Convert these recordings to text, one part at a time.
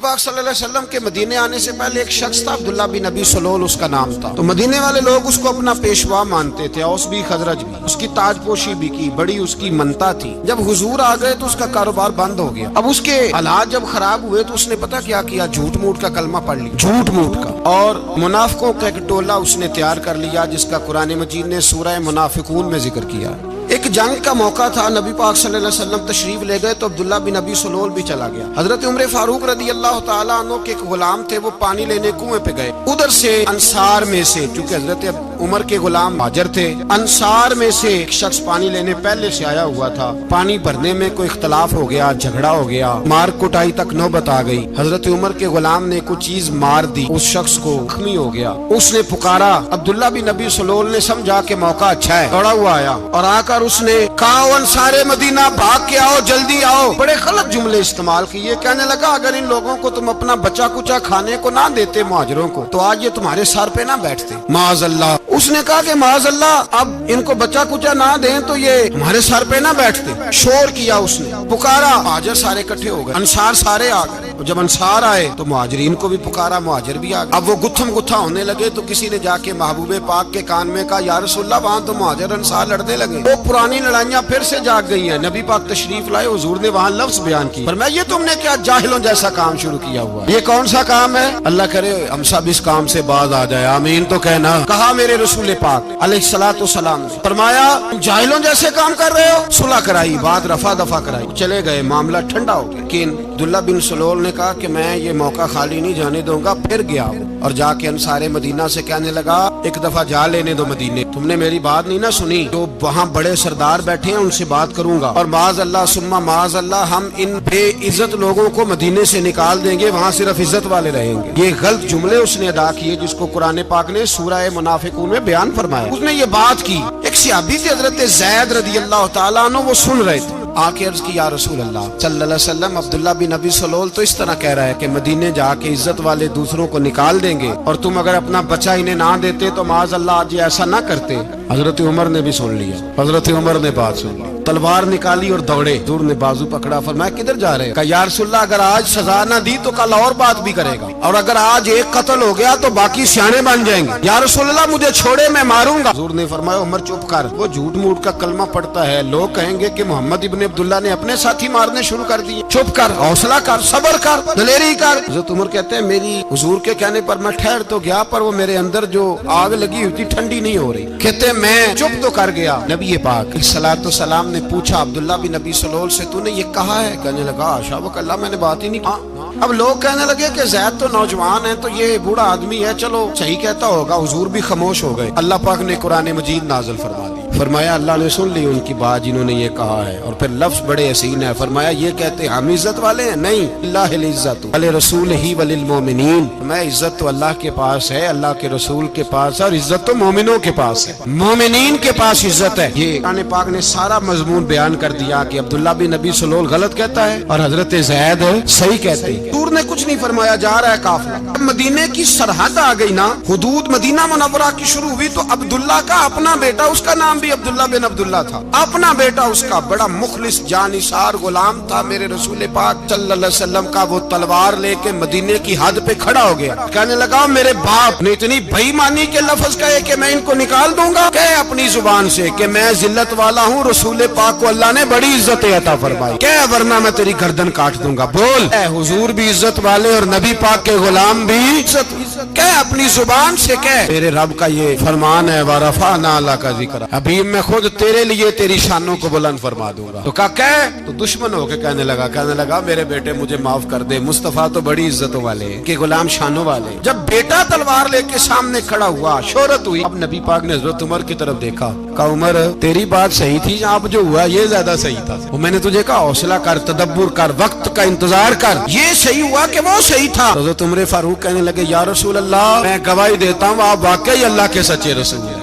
پاک صلی اللہ علیہ وسلم کے مدینے آنے سے پہلے ایک شخص تھا، عبداللہ بن ابی سلول اس کا نام تھا۔ تو مدینے والے لوگ اس کو اپنا پیشوا مانتے تھے، اوس بھی خزرج بھی، اس کی تاج پوشی بھی کی، بڑی اس کی منتا تھی۔ جب حضور آ گئے تو اس کا کاروبار بند ہو گیا۔ اب اس کے حالات جب خراب ہوئے تو اس نے پتہ کیا کیا، جھوٹ موٹ کا کلمہ پڑھ لیا، جھوٹ موٹ کا، اور منافقوں کا ایک ٹولہ اس نے تیار کر لیا جس کا قرآن مجید نے سورہ منافقون میں ذکر کیا۔ ایک جنگ کا موقع تھا، نبی پاک صلی اللہ علیہ وسلم تشریف لے گئے تو عبداللہ بن ابی سلول بھی چلا گیا۔ حضرت عمر فاروق رضی اللہ تعالیٰ عنہ کے ایک غلام تھے، وہ پانی لینے کنویں پہ گئے۔ ادھر سے انصار میں سے، چونکہ حضرت عمر کے غلام مہاجر تھے، انصار میں سے ایک شخص پانی لینے پہلے سے آیا ہوا تھا۔ پانی بھرنے میں کوئی اختلاف ہو گیا، جھگڑا ہو گیا، مار کٹائی تک نوبت آ گئی۔ حضرت عمر کے غلام نے کوئی چیز مار دی، اس شخص کو زخمی ہو گیا۔ اس نے پکارا، عبداللہ بن ابی سلول نے سمجھا کہ موقع اچھا ہے، دوڑا ہوا آیا اور آ کر اس نے کہا، انصار مدینہ بھاگ کے آؤ، جلدی آؤ۔ بڑے غلط جملے استعمال کیے، کہنے لگا اگر ان لوگوں کو تم اپنا بچا کچا کھانے کو نہ دیتے مہاجروں کو تو آج یہ تمہارے سر پہ نہ بیٹھتے، معاذ اللہ۔ اس نے کہا کہ معاذ اللہ اب ان کو بچا کچا نہ دیں تو یہ ہمارے سر پہ نہ بیٹھتے۔ شور کیا اس نے، پکارا، مہاجر سارے اکٹھے ہو گئے، انصار سارے آ گئے۔ جب انصار آئے تو مہاجرین کو بھی پکارا، مہاجر بھی آ گئے۔ اب وہ گتھم گتھا ہونے لگے تو کسی نے جا کے محبوب پاک کے کان میں کہا، یا رسول اللہ وہاں تو مہاجر انصار لڑنے لگے، وہ پرانی لڑائیاں پھر سے جاگ گئی ہیں۔ نبی پاک تشریف لائے، حضور نے وہاں لفظ بیان کی، فرمایا یہ تم نے کیا جاہلوں جیسا کام شروع کیا ہوا، یہ کون سا کام ہے؟ اللہ کرے ہم سب اس کام سے باز آ جائے، آمین تو کہنا۔ کہا میرے رسول پاک علیہ الصلوۃ والسلام نے، فرمایا جاہلوں جیسے کام کر رہے ہو۔ صلح کرائی، بات رفع دفع کرائی، چلے گئے، معاملہ ٹھنڈا ہو گیا۔ لیکن عبداللہ بن سلول نے کہا کہ میں یہ موقع خالی نہیں جانے دوں گا۔ پھر گیا اور جا کے انصار مدینہ سے کہنے لگا، ایک دفعہ جا لینے دو مدینے، تم نے میری بات نہیں نہ سنی، جو وہاں بڑے سردار بیٹھے ہیں ان سے بات کروں گا، اور معاذ اللہ ثم معاذ اللہ ہم ان بے عزت لوگوں کو مدینے سے نکال دیں گے، وہاں صرف عزت والے رہیں گے۔ یہ غلط جملے اس نے ادا کیے جس کو قرآن پاک نے سورہ منافقون میں بیان فرمایا۔ اس نے یہ بات کی، ایک صحابی تھے حضرت زید رضی اللہ تعالیٰ عنہ، وہ سن رہے تھے، آ کے عرض کی، یا رسول اللہ صلی اللہ علیہ وسلم عبداللہ بن ابی سلول تو اس طرح کہہ رہا ہے کہ مدینے جا کے عزت والے دوسروں کو نکال دیں گے، اور تم اگر اپنا بچہ انہیں نہ دیتے تو معاذ اللہ آج ایسا نہ کرتے۔ حضرت عمر نے بھی سن لیا، حضرت عمر نے بات سن لی، تلوار نکالی اور دوڑے۔ حضور نے بازو پکڑا، فرمایا کدھر جا رہے؟ کہا یا رسول اللہ اگر آج سزا نہ دی تو کل اور بات بھی کرے گا، اور اگر آج ایک قتل ہو گیا تو باقی سیانے بن جائیں گے۔ یا رسول اللہ مجھے چھوڑے، میں ماروں گا۔ حضور نے فرمایا عمر چپ کر، وہ جھوٹ موٹ کا کلمہ پڑھتا ہے، لوگ کہیں گے کہ محمد ابن عبداللہ نے اپنے ساتھی مارنے شروع کر دیے، چپ کر، حوصلہ کر، صبر کر، دلیری کر۔ حضرت عمر کہتے ہیں میری حضور کے کہنے پر میں ٹھہر تو گیا، پر وہ میرے اندر جو آگ لگی ہوئی تھی ٹھنڈی نہیں ہو رہی۔ کہتے ہیں میں چپ تو کر گیا۔ نبی پاک علیہ الصلوۃ والسلام نے پوچھا عبداللہ بن ابی سلول سے، تو نے یہ کہا ہے؟ کہنے لگا حاشا وکلا، میں نے بات ہی نہیں کی۔ اب لوگ کہنے لگے کہ زید تو نوجوان ہے، تو یہ بوڑھا آدمی ہے، چلو صحیح کہتا ہوگا۔ حضور بھی خاموش ہو گئے۔ اللہ پاک نے قرآن مجید نازل فرما دی، فرمایا اللہ نے سن لی ان کی بات جنہوں نے یہ کہا ہے، اور پھر لفظ بڑے حسین ہے، فرمایا یہ کہتے ہم عزت والے ہیں؟ نہیں، اللہ العزت ولرسولہ وللمؤمنین، میں عزت تو اللہ کے پاس ہے، اللہ کے رسول کے پاس ہے، اور عزت تو مومنوں کے پاس ہے، مومنین کے پاس عزت ہے۔ یہ قرآن پاک نے سارا مضمون بیان کر دیا کہ عبداللہ بن ابی سلول غلط کہتا ہے اور حضرت زید صحیح کہتے ہیں۔ حضور نے کچھ نہیں فرمایا، جا رہا ہے قافلہ۔ اب مدینے کی سرحد آ گئی نا، حدود مدینہ منورہ کی شروع ہوئی، تو عبداللہ کا اپنا بیٹا، اس کا نام بھی عبداللہ بن عبداللہ تھا، اپنا بیٹا اس کا بڑا مخلص جانثار غلام تھا میرے رسول پاک صلی اللہ علیہ وسلم کا۔ وہ تلوار لے کے مدینے کی حد پہ کھڑا ہو گیا، کہنے لگا میرے باپ نے اتنی بے ایمانی کے لفظ کہے کہ میں ان کو نکال دوں گا، کہے اپنی زبان سے کہ میں ذلت والا ہوں، رسول پاک کو اللہ نے بڑی عزت عطا فرمائی، کہ ورنہ میں تیری گردن کاٹ دوں گا۔ بول، اے حضور بھی عزت والے اور نبی پاک کے غلام بھی عزت، کہ اپنی زبان سے کہ میرے رب کا یہ فرمان ہے، وَرَفَعْنَا لَكَ ذِكْرَكَ، ابھی میں خود تیرے لیے تیری شانوں کو بلند فرما دوں گا۔ تو کہا کہ تو دشمن ہو کے کہنے لگا میرے بیٹے مجھے معاف کر دے، مصطفیٰ تو بڑی عزتوں والے ہیں کہ غلام شانوں والے۔ جب بیٹا تلوار لے کے سامنے کھڑا ہوا، شہرت ہوئی، اب نبی پاک نے حضرت عمر کی طرف دیکھا، کہا عمر تیری بات صحیح تھی، اب جو ہوا یہ زیادہ صحیح تھا، وہ میں نے تجھے کہا حوصلہ کر، تدبر کر، وقت کا انتظار کر، یہ صحیح ہوا کہ وہ صحیح تھا۔ حضرت عمر فاروق کہنے لگے یا رسول اللہ میں گواہی دیتا ہوں آپ واقعی اللہ کے سچے رسول ہیں۔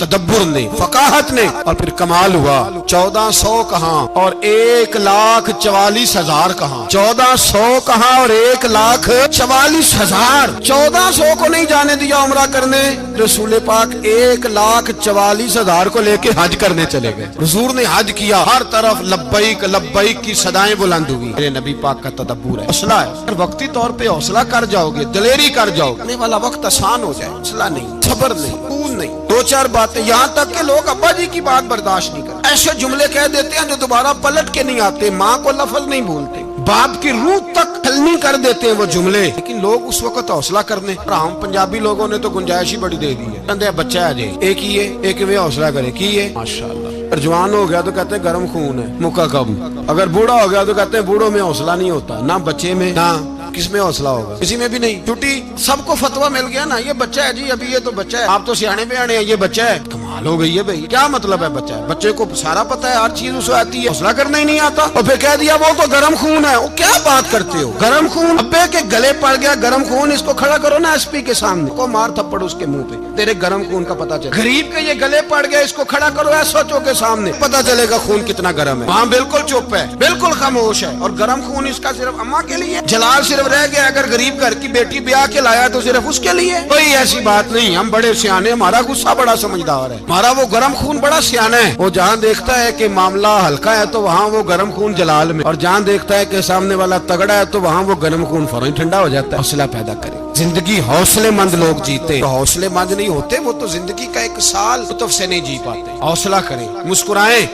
تدبر نے، فقاہت نے، اور پھر کمال ہوا 1400 کہاں اور 1,44,000 کہاں، 1400 کہاں اور 1,44,000۔ 1400 کو نہیں جانے دیا عمرہ کرنے، رسول پاک 1,44,000 کو لے کے حج کرنے چلے گئے۔ حضور نے حج کیا، ہر طرف لبیک لبیک کی صدائیں بلند ہوئی۔ میرے نبی پاک کا تدبر ہے، حوصلہ ہے۔ اگر وقتی طور پہ حوصلہ کر جاؤ گے، دلیری کر جاؤ گے، آنے والا وقت آسان ہو جائے۔ حوصلہ نہیں، صبر نہیں، خون نہیں، دو چار باتیں، یہاں تک کہ لوگ ابا جی کی بات برداشت نہیں کرتے، ایسے جملے کہہ دیتے ہیں جو دوبارہ پلٹ کے نہیں آتے، ماں کو لفظ نہیں بولتے، باپ کی روح تک چھلنی کر دیتے ہیں وہ جملے، لیکن لوگ اس وقت حوصلہ کرنے۔ ہم پنجابی لوگوں نے تو گنجائش ہی بڑی دے دی ہے، کہتے ہیں بچہ ہے جی ایک ہی ہے، ایک میں حوصلہ کرے کی ہے ماشاءاللہ۔ اگر جوان ہو گیا تو کہتے ہیں گرم خون ہے، مکہ کب۔ اگر بوڑھا ہو گیا تو کہتے ہیں بوڑھوں میں حوصلہ نہیں ہوتا، نہ بچے میں نہ کس میں حوصلہ ہوگا، کسی میں بھی نہیں۔ چھٹی سب کو فتویٰ مل گیا نا، یہ بچہ ہے جی، ابھی یہ تو بچہ ہے، آپ تو سیانے بیانے ہیں، یہ بچہ ہے۔ کمال ہو گئی ہے بھائی، کیا مطلب ہے بچہ ہے؟ بچے کو سارا پتا ہے، ہر چیز اسے آتی ہے، حوصلہ کرنا ہی نہیں آتا، اور پھر کہہ دیا وہ تو گرم خون ہے۔ وہ کیا بات کرتے ہو، گرم خون؟ ابے کے گلے پڑ گیا گرم خون، اس کو کھڑا کرو نا ایس پی کے سامنے، کو مار تھپڑ اس کے منہ پہ، تیرے گرم خون کا پتا چلے۔ غریب کے یہ گلے پڑ گیا، اس کو کھڑا کرو ایس ایچ او کے سامنے، پتا چلے گا خون کتنا گرم ہے۔ وہاں بالکل چپ ہے، بالکل خاموش ہے، اور گرم خون اس کا صرف اماں کے لیے، جلال صرف رہ گیا اگر غریب گھر کی بیٹی بیاہ کے لایا تو صرف اس کے لیے۔ کوئی ایسی بات نہیں، ہم بڑے سیانے، ہمارا غصہ بڑا سمجھدار ہے، ہمارا وہ گرم خون بڑا سیانا ہے۔ وہ جہاں دیکھتا ہے کہ معاملہ ہلکا ہے تو وہاں وہ گرم خون جلال میں، اور جہاں دیکھتا ہے کہ سامنے والا تگڑا ہے تو وہاں وہ گرم خون فوراً ٹھنڈا ہو جاتا ہے۔ حوصلہ پیدا کرے، زندگی حوصلے مند لوگ جیتے، تو حوصلے مند نہیں ہوتے وہ تو زندگی کا ایک سال لطف سے نہیں جی پاتے۔ حوصلہ کریں، مسکرائیں۔